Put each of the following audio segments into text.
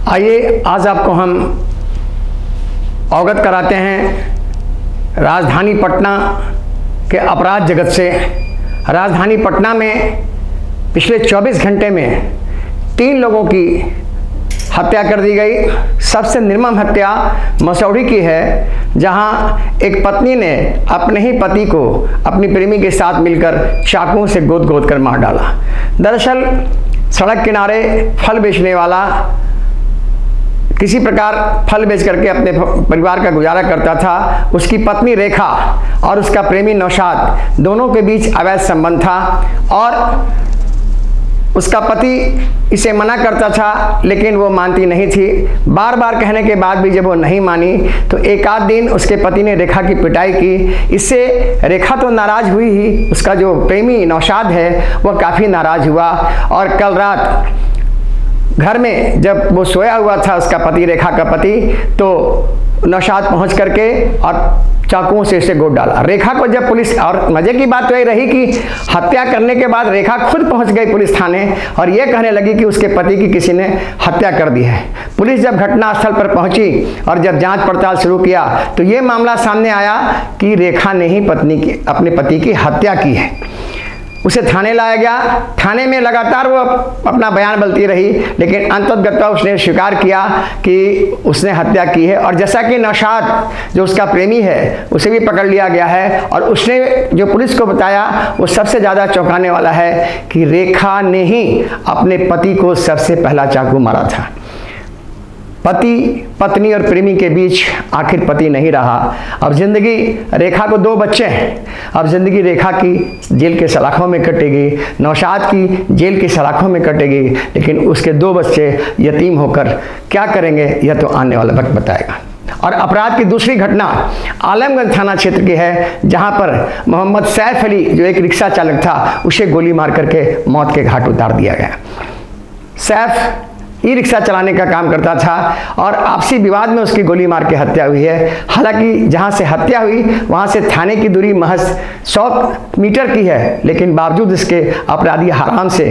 आइए आज आपको हम अवगत कराते हैं राजधानी पटना के अपराध जगत से। राजधानी पटना में पिछले 24 घंटे में 3 लोगों की हत्या कर दी गई। सबसे निर्मम हत्या मसौढ़ी की है, जहां एक पत्नी ने अपने ही पति को अपनी प्रेमी के साथ मिलकर चाकुओं से गोद गोद कर मार डाला। दरअसल सड़क किनारे फल बेचने वाला किसी प्रकार फल बेच करके अपने परिवार का गुजारा करता था। उसकी पत्नी रेखा और उसका प्रेमी नौशाद, दोनों के बीच अवैध संबंध था और उसका पति इसे मना करता था, लेकिन वो मानती नहीं थी। बार बार कहने के बाद भी जब वो नहीं मानी तो एक आध दिन उसके पति ने रेखा की पिटाई की। इससे रेखा तो नाराज हुई ही, उसका जो प्रेमी नौशाद है वह काफ़ी नाराज हुआ और कल रात घर में जब वो सोया हुआ था उसका पति, रेखा का पति, तो नौशाद पहुंच करके और चाकुओं से इसे गोद डाला। रेखा को जब पुलिस, और मजे की बात तो ये रही कि हत्या करने के बाद रेखा खुद पहुंच गई पुलिस थाने और ये कहने लगी कि उसके पति की किसी ने हत्या कर दी है। पुलिस जब घटनास्थल पर पहुंची और जब जांच पड़ताल शुरू किया तो ये मामला सामने आया कि रेखा ने ही अपने पति की हत्या की है। उसे थाने लाया गया। थाने में लगातार वो अपना बयान बदलती रही, लेकिन अंततः उसने स्वीकार किया कि उसने हत्या की है। और जैसा कि नौशाद जो उसका प्रेमी है उसे भी पकड़ लिया गया है और उसने जो पुलिस को बताया वो सबसे ज़्यादा चौंकाने वाला है कि रेखा ने ही अपने पति को सबसे पहला चाकू मारा था। पति पत्नी और प्रेमी के बीच आखिर पति नहीं रहा। अब जिंदगी, रेखा को 2 बच्चे हैं, अब जिंदगी रेखा की जेल के सलाखों में कटेगी, नौशाद की जेल की सलाखों में कटेगी, लेकिन उसके 2 बच्चे यतीम होकर क्या करेंगे यह तो आने वाला वक्त बताएगा। और अपराध की दूसरी घटना आलमगंज थाना क्षेत्र की है, जहां पर मोहम्मद सैफ अली जो एक रिक्शा चालक था उसे गोली मार करके मौत के घाट उतार दिया गया। सैफ ई रिक्शा चलाने का काम करता था और आपसी विवाद में उसकी गोली मार के हत्या हुई है। हालांकि जहां से हत्या हुई वहां से थाने की दूरी महज 100 मीटर की है, लेकिन बावजूद इसके अपराधी आराम से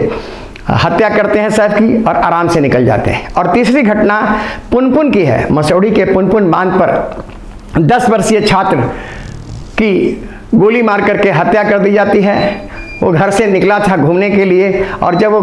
हत्या करते हैं सैफ की और आराम से निकल जाते हैं। और तीसरी घटना पुनपुन की है। मसौढ़ी के पुनपुन बांध पर 10 वर्षीय छात्र की गोली मार करके हत्या कर दी जाती है। वो घर से निकला था घूमने के लिए और जब वो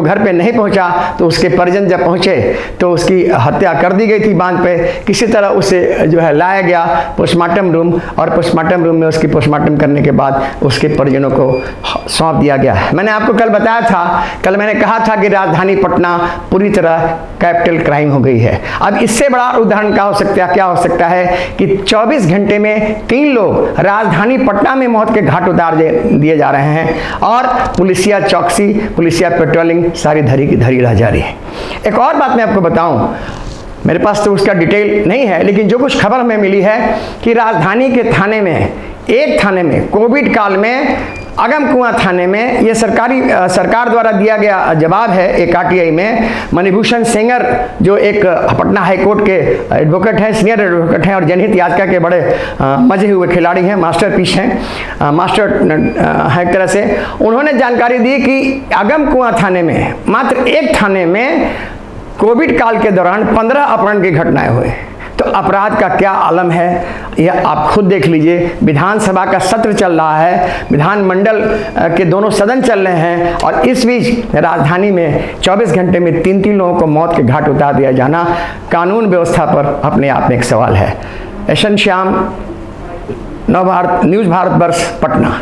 घर पे नहीं पहुंचा तो उसके परिजन जब पहुंचे तो उसकी हत्या कर दी गई थी बांध पे। किसी तरह उसे जो है लाया गया पोस्टमार्टम रूम और पोस्टमार्टम रूम में उसकी पोस्टमार्टम करने के बाद उसके परिजनों को सौंप दिया गया। मैंने आपको कल बताया था, कल मैंने कहा था कि राजधानी पटना पूरी तरह कैपिटल क्राइम हो गई है। अब इससे बड़ा उदाहरण क्या हो सकता है कि 24 घंटे में 3 लोग राजधानी पटना में मौत के घाट उतार दिए जा रहे हैं और पुलिसिया चौकसी, पुलिसिया पेट्रोलिंग सारी धरी की धरी रह जा रही है। एक और बात मैं आपको बताऊं, मेरे पास तो उसका डिटेल नहीं है, लेकिन जो कुछ खबर हमें मिली है कि राजधानी के थाने में, एक थाने में कोविड काल में, अगम कुआं थाने में, यह सरकार द्वारा दिया गया जवाब है। एक आरटीआई में मणिभूषण सेंगर जो एक पटना हाईकोर्ट के एडवोकेट हैं, सीनियर एडवोकेट हैं और जनहित याचिका के बड़े मजे हुए खिलाड़ी हैं, मास्टरपीस हैं, मास्टर है एक तरह से। उन्होंने जानकारी दी कि अगम कुआं थाने में, मात्र एक थाने में कोविड काल के दौरान 15 अपहरण की घटनाएं हुई। तो अपराध का क्या आलम है यह आप खुद देख लीजिए। विधानसभा का सत्र चल रहा है, विधानमंडल के दोनों सदन चल रहे हैं और इस बीच राजधानी में 24 घंटे में 3 लोगों को मौत के घाट उतार दिया जाना कानून व्यवस्था पर अपने आप में एक सवाल है। एशन श्याम, न्यूज़ भारत वर्ष, पटना।